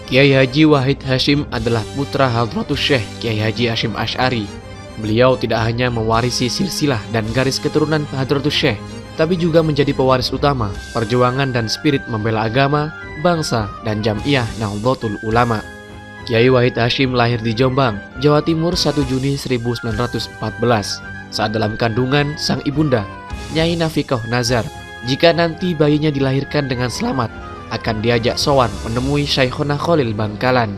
Kiai Haji Wahid Hasyim adalah putra Hadratus Syekh Kiai Haji Hasyim Asy'ari. Beliau tidak hanya mewarisi silsilah dan garis keturunan Hadratus Syekh, tapi juga menjadi pewaris utama perjuangan dan spirit membela agama, bangsa, dan Jam'iyah Nahdlatul Ulama. Kiai Wahid Hasyim lahir di Jombang, Jawa Timur 1 Juni 1914 saat dalam kandungan sang ibunda, Nyai Nafikoh Nazar. Jika nanti bayinya dilahirkan dengan selamat, akan diajak sowan menemui Syekhona Khalil Bangkalan.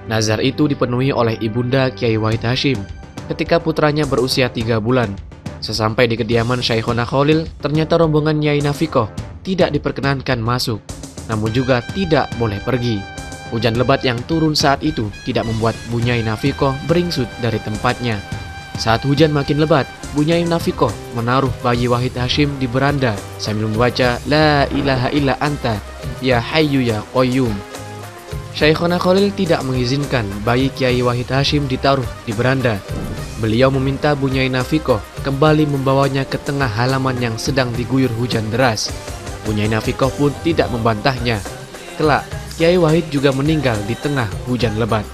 Nazar itu dipenuhi oleh ibunda Kiai Wahid Hasyim ketika putranya berusia 3 bulan. Sesampai di kediaman Syekhona Khalil, ternyata rombongan Nyai Nafikoh tidak diperkenankan masuk, namun juga tidak boleh pergi. Hujan lebat yang turun saat itu tidak membuat Bu Nyai Nafikoh beringsut dari tempatnya. Saat hujan makin lebat, Bu Nyai Nafikoh menaruh bayi Wahid Hasyim di beranda sambil membaca La ilaha illa anta, ya hayyu ya qayyum. Syekhona Khalil tidak mengizinkan bayi Kiai Wahid Hasyim ditaruh di beranda. Beliau meminta Bu Nyai Nafikoh kembali membawanya ke tengah halaman yang sedang diguyur hujan deras. Bu Nyai Nafikoh pun tidak membantahnya. Kelak, Kiai Wahid juga meninggal di tengah hujan lebat.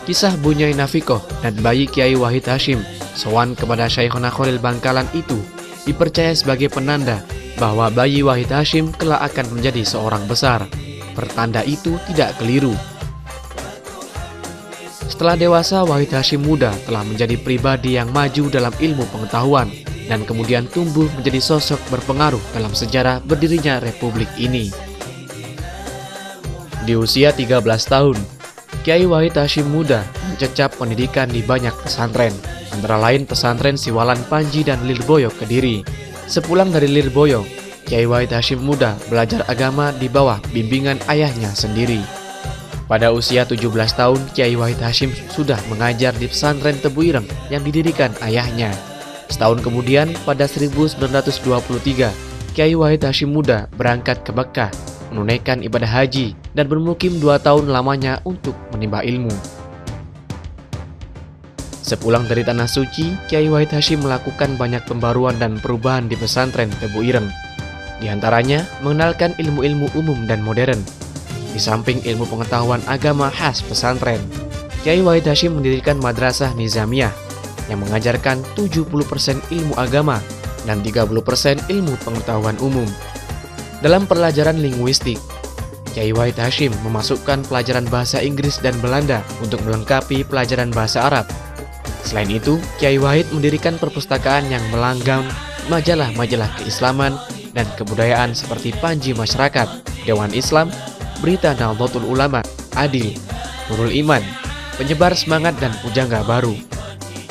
Kisah Bu Nyai Nafikoh dan bayi Kiai Wahid Hasyim sowan kepada Syekhona Khalil Bangkalan itu dipercaya sebagai penanda bahwa bayi Wahid Hasyim kelak akan menjadi seorang besar. Pertanda itu tidak keliru. Setelah dewasa, Wahid Hasyim muda telah menjadi pribadi yang maju dalam ilmu pengetahuan dan kemudian tumbuh menjadi sosok berpengaruh dalam sejarah berdirinya republik ini. Di usia 13 tahun, Kiai Wahid Hasyim muda mencecap pendidikan di banyak pesantren, antara lain pesantren Siwalan Panji dan Lirboyo Kediri. Sepulang dari Lirboyo, Kiai Wahid Hasyim muda belajar agama di bawah bimbingan ayahnya sendiri. Pada usia 17 tahun, Kiai Wahid Hasyim sudah mengajar di pesantren Tebu Ireng yang didirikan ayahnya. Setahun kemudian, pada 1923, Kiai Wahid Hasyim muda berangkat ke Mekkah, menunaikan ibadah haji, dan bermukim 2 tahun lamanya untuk menimba ilmu. Sepulang dari Tanah Suci, Kiai Wahid Hasyim melakukan banyak pembaruan dan perubahan di pesantren Tebu Ireng. Di antaranya, mengenalkan ilmu-ilmu umum dan modern. Di samping ilmu pengetahuan agama khas pesantren, Kiai Wahid Hasyim mendirikan Madrasah Nizamiyah yang mengajarkan 70% ilmu agama dan 30% ilmu pengetahuan umum. Dalam pelajaran linguistik, Kiai Wahid Hasyim memasukkan pelajaran bahasa Inggris dan Belanda untuk melengkapi pelajaran bahasa Arab. Selain itu, Kiai Wahid mendirikan perpustakaan yang melanggam majalah-majalah keislaman dan kebudayaan seperti Panji Masyarakat, Dewan Islam, Berita Nahdlatul Ulama, Adil, Nurul Iman, Penyebar Semangat, dan Pujangga Baru.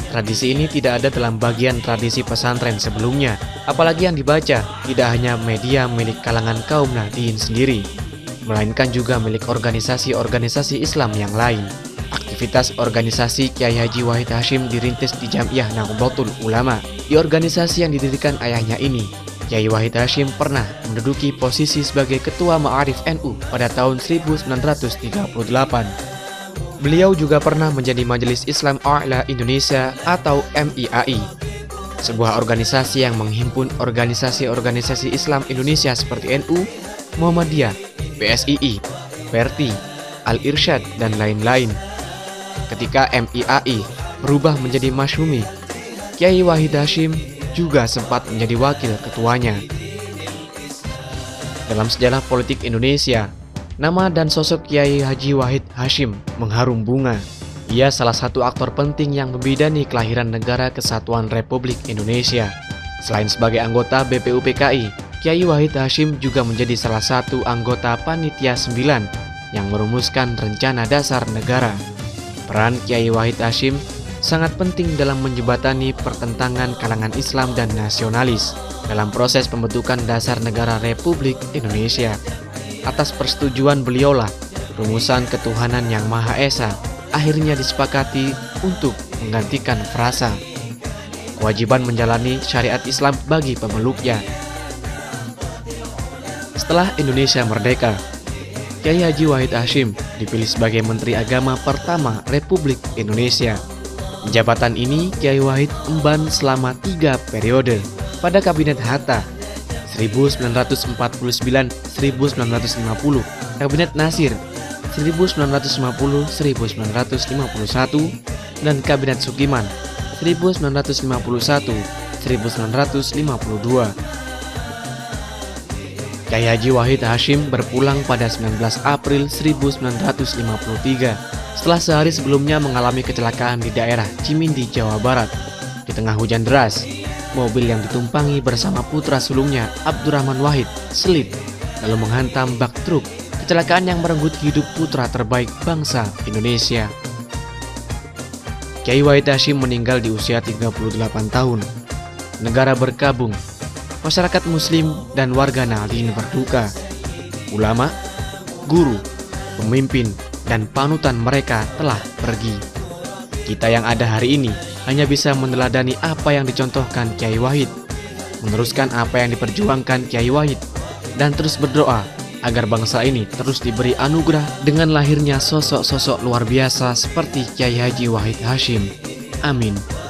Tradisi ini tidak ada dalam bagian tradisi pesantren sebelumnya, apalagi yang dibaca tidak hanya media milik kalangan kaum nahdliyin sendiri, melainkan juga milik organisasi-organisasi Islam yang lain. Aktivitas organisasi Kiai Haji Wahid Hasyim dirintis di Jam'iyah Nahdlatul Ulama. Di organisasi yang didirikan ayahnya ini, Kiai Wahid Hasyim pernah menduduki posisi sebagai Ketua Ma'arif NU pada tahun 1938. Beliau juga pernah menjadi Majelis Islam A'la Indonesia atau MIAI, sebuah organisasi yang menghimpun organisasi-organisasi Islam Indonesia seperti NU, Muhammadiyah, PSII, PERTI, Al-Irsyad, dan lain-lain. Ketika MIAI berubah menjadi Masyumi, Kiai Wahid Hasyim juga sempat menjadi wakil ketuanya. Dalam sejarah politik Indonesia, nama dan sosok Kiai Haji Wahid Hasyim mengharum bunga. Ia salah satu aktor penting yang membidani kelahiran Negara Kesatuan Republik Indonesia. Selain sebagai anggota BPUPKI, Kiai Wahid Hasyim juga menjadi salah satu anggota Panitia 9 yang merumuskan Rencana Dasar Negara. Peran Kiai Wahid Hasyim sangat penting dalam menjembatani pertentangan kalangan Islam dan nasionalis dalam proses pembentukan dasar negara Republik Indonesia. Atas persetujuan beliaulah, rumusan ketuhanan yang Maha Esa akhirnya disepakati untuk menggantikan frasa kewajiban menjalani syariat Islam bagi pemeluknya. Setelah Indonesia merdeka, Kiai Haji Wahid Hasyim dipilih sebagai Menteri Agama pertama Republik Indonesia. Jabatan ini Kiai Wahid emban selama 3 periode pada Kabinet Hatta 1949-1950, Kabinet Nasir 1950-1951, dan Kabinet Sukiman 1951-1952. Kyai Haji Wahid Hasyim berpulang pada 19 April 1953 setelah sehari sebelumnya mengalami kecelakaan di daerah Cimindi, Jawa Barat. Di tengah hujan deras, mobil yang ditumpangi bersama putra sulungnya Abdurrahman Wahid selip lalu menghantam bak truk. Kecelakaan yang merenggut hidup putra terbaik bangsa Indonesia. Kyai Wahid Hasyim meninggal di usia 38 tahun. Negara berkabung, masyarakat muslim dan warga Nahdien berduka. Ulama, guru, pemimpin, dan panutan mereka telah pergi. Kita yang ada hari ini hanya bisa meneladani apa yang dicontohkan Kyai Wahid, meneruskan apa yang diperjuangkan Kyai Wahid, dan terus berdoa agar bangsa ini terus diberi anugerah dengan lahirnya sosok-sosok luar biasa seperti Kyai Haji Wahid Hasyim. Amin.